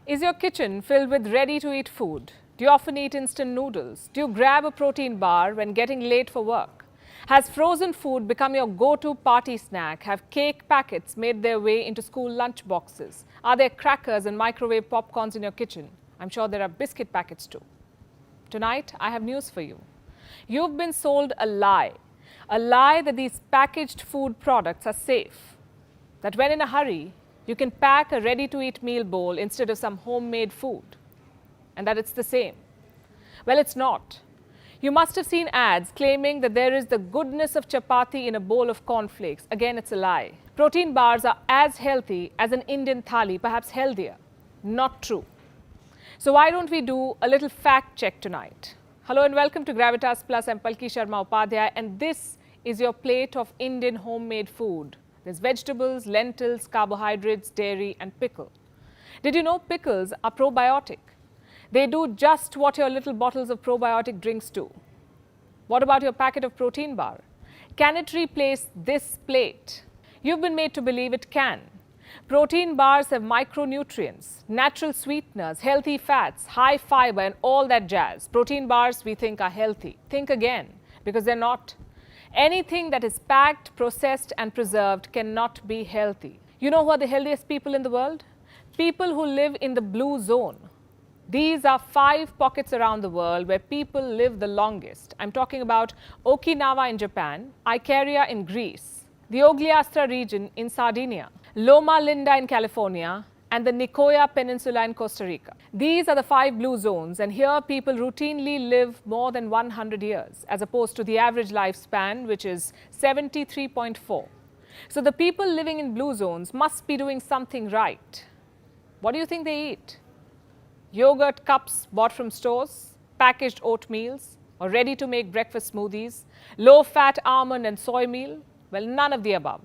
Is your kitchen filled with ready-to-eat food? Do you often eat instant noodles? Do you grab a protein bar when getting late for work? Has frozen food become your go-to party snack? Have cake packets made their way into school lunch boxes? Are there crackers and microwave popcorns in your kitchen? I'm sure there are biscuit packets too. Tonight, I have news for you. You've been sold a lie that these packaged food products are safe, that when in a hurry, you can pack a ready-to-eat meal bowl instead of some homemade food, and that it's the same. Well, it's not. You must have seen ads claiming that there is the goodness of chapati in a bowl of cornflakes. Again, it's a lie. Protein bars are as healthy as an Indian thali, perhaps healthier. Not true. So why don't we do a little fact check tonight? Hello and welcome to Gravitas Plus. I'm Palki, Sharma, Upadhyay, and this is your plate of Indian homemade food. There's vegetables, lentils, carbohydrates, dairy and pickle. Did you know pickles are probiotic? They do just what your little bottles of probiotic drinks do. What about your packet of protein bar? Can it replace this plate? You've been made to believe it can. Protein bars have micronutrients, natural sweeteners, healthy fats, high fiber and all that jazz. Protein bars we think are healthy. Think again, because they're not. Anything that is packed, processed and preserved cannot be healthy. You know who are the healthiest people in the world? People who live in the blue zone. These are 5 pockets around the world where people live the longest. I'm talking about Okinawa in Japan, Icaria in Greece, the Ogliastra region in Sardinia, Loma Linda in California, and the Nicoya Peninsula in Costa Rica. These are the 5 blue zones, and here people routinely live more than 100 years, as opposed to the average lifespan, which is 73.4. So the people living in blue zones must be doing something right. What do you think they eat? Yogurt cups bought from stores, packaged oatmeals, or ready-to-make breakfast smoothies, low-fat almond and soy meal? Well, none of the above.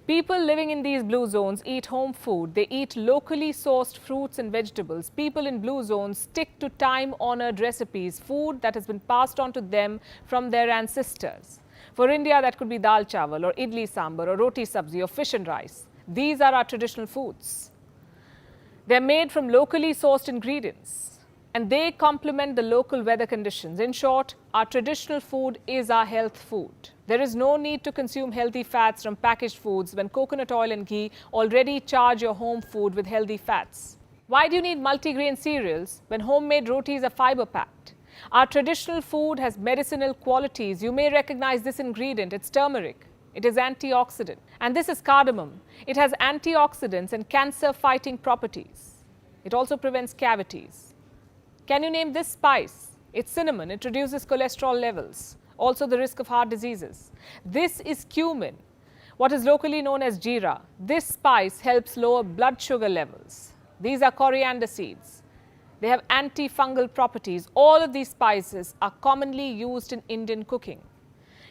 People living in these blue zones eat home food. They eat locally sourced fruits and vegetables. People in blue zones stick to time-honored recipes, food that has been passed on to them from their ancestors. For India, that could be dal chawal or idli sambar or roti sabzi or fish and rice. These are our traditional foods. They're made from locally sourced ingredients, and they complement the local weather conditions. In short, our traditional food is our health food. There is no need to consume healthy fats from packaged foods when coconut oil and ghee already charge your home food with healthy fats. Why do you need multigrain cereals when homemade rotis are fiber-packed? Our traditional food has medicinal qualities. You may recognize this ingredient. It's turmeric. It is antioxidant. And this is cardamom. It has antioxidants and cancer-fighting properties. It also prevents cavities. Can you name this spice? It's cinnamon. It reduces cholesterol levels, also the risk of heart diseases. This is cumin, what is locally known as jeera. This spice helps lower blood sugar levels. These are coriander seeds. They have antifungal properties. All of these spices are commonly used in Indian cooking.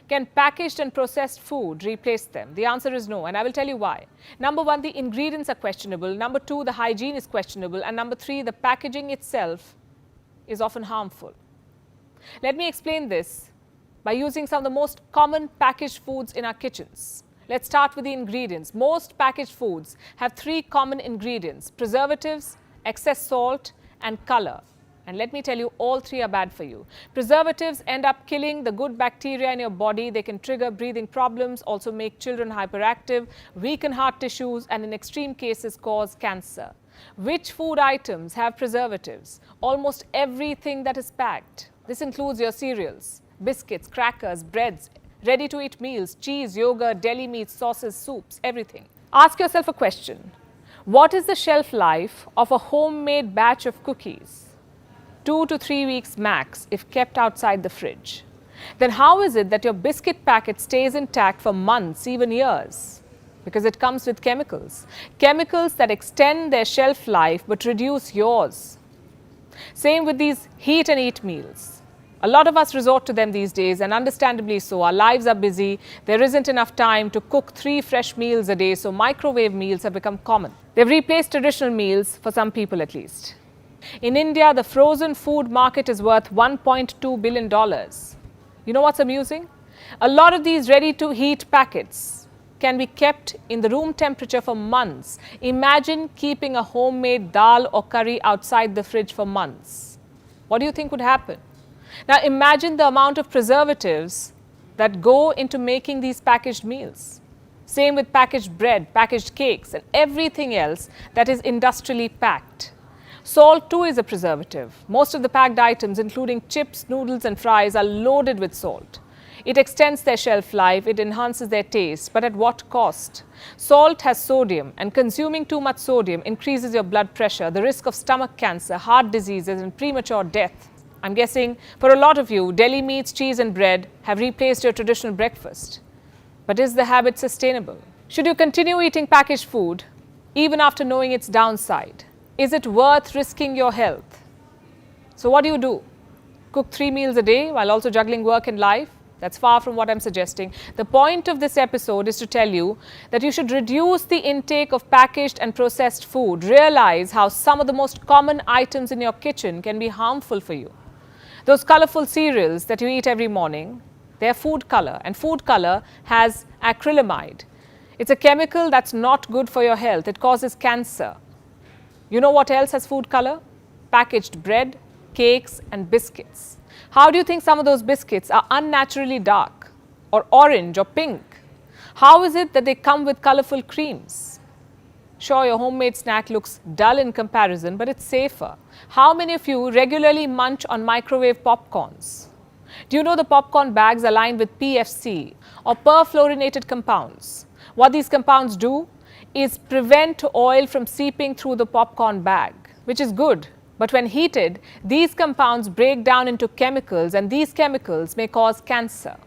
Can packaged and processed food replace them? The answer is no, and I will tell you why. Number 1, the ingredients are questionable. Number 2, the hygiene is questionable. And number 3, the packaging itself is often harmful. Let me explain this by using some of the most common packaged foods in our kitchens. Let's start with the ingredients. Most packaged foods have 3 common ingredients: preservatives, excess salt, and color. And let me tell you, all 3 are bad for you. Preservatives end up killing the good bacteria in your body. They can trigger breathing problems, also make children hyperactive, weaken heart tissues, and in extreme cases cause cancer. Which food items have preservatives? Almost everything that is packed. This includes your cereals, biscuits, crackers, breads, ready-to-eat meals, cheese, yogurt, deli meats, sauces, soups, everything. Ask yourself a question. What is the shelf life of a homemade batch of cookies? 2 to 3 weeks max if kept outside the fridge. Then how is it that your biscuit packet stays intact for months, even years? Because it comes with chemicals. Chemicals that extend their shelf life but reduce yours. Same with these heat and eat meals. A lot of us resort to them these days, and understandably so. Our lives are busy. There isn't enough time to cook 3 fresh meals a day, so microwave meals have become common. They've replaced traditional meals, for some people at least. In India, the frozen food market is worth $1.2 billion. You know what's amusing? A lot of these ready-to-heat packets can be kept in the room temperature for months. Imagine keeping a homemade dal or curry outside the fridge for months. What do you think would happen? Now imagine the amount of preservatives that go into making these packaged meals. Same with packaged bread, packaged cakes, and everything else that is industrially packed. Salt too is a preservative. Most of the packed items, including chips, noodles and fries, are loaded with salt. It extends their shelf life, it enhances their taste, but at what cost? Salt has sodium, and consuming too much sodium increases your blood pressure, the risk of stomach cancer, heart diseases and premature death. I'm guessing for a lot of you, deli meats, cheese and bread have replaced your traditional breakfast. But is the habit sustainable? Should you continue eating packaged food even after knowing its downside? Is it worth risking your health? So what do? Cook 3 meals a day while also juggling work and life? That's far from what I'm suggesting. The point of this episode is to tell you that you should reduce the intake of packaged and processed food. Realize how some of the most common items in your kitchen can be harmful for you. Those colorful cereals that you eat every morning, they're food color, and food color has acrylamide. It's a chemical that's not good for your health. It causes cancer. You know what else has food color? Packaged bread, cakes and biscuits. How do you think some of those biscuits are unnaturally dark or orange or pink? How is it that they come with colorful creams? Sure, your homemade snack looks dull in comparison, but it's safer. How many of you regularly munch on microwave popcorns? Do you know the popcorn bags are lined with PFC or perfluorinated compounds? What these compounds do is prevent oil from seeping through the popcorn bag, which is good. But when heated, these compounds break down into chemicals, and these chemicals may cause cancer.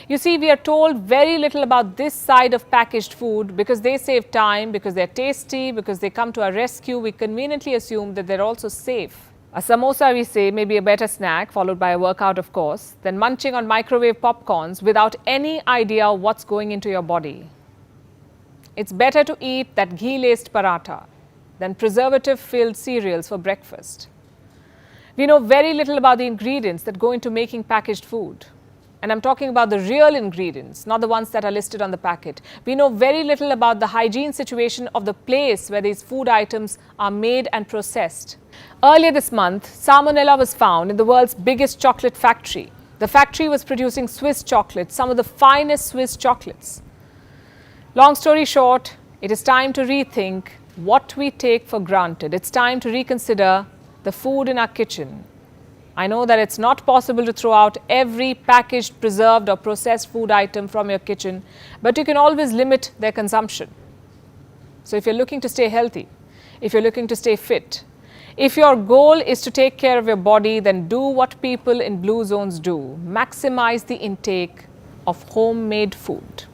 You see, we are told very little about this side of packaged food because they save time, because they're tasty, because they come to our rescue. We conveniently assume that they're also safe. A samosa, we say, may be a better snack, followed by a workout of course, than munching on microwave popcorns without any idea what's going into your body. It's better to eat that ghee-laced paratha than preservative-filled cereals for breakfast. We know very little about the ingredients that go into making packaged food. And I'm talking about the real ingredients, not the ones that are listed on the packet. We know very little about the hygiene situation of the place where these food items are made and processed. Earlier this month, salmonella was found in the world's biggest chocolate factory. The factory was producing Swiss chocolates, some of the finest Swiss chocolates. Long story short, it is time to rethink what we take for granted. It's time to reconsider the food in our kitchen. I know that it's not possible to throw out every packaged, preserved or processed food item from your kitchen, but you can always limit their consumption. So if you're looking to stay healthy, if you're looking to stay fit, if your goal is to take care of your body, then do what people in blue zones do. Maximize the intake of homemade food.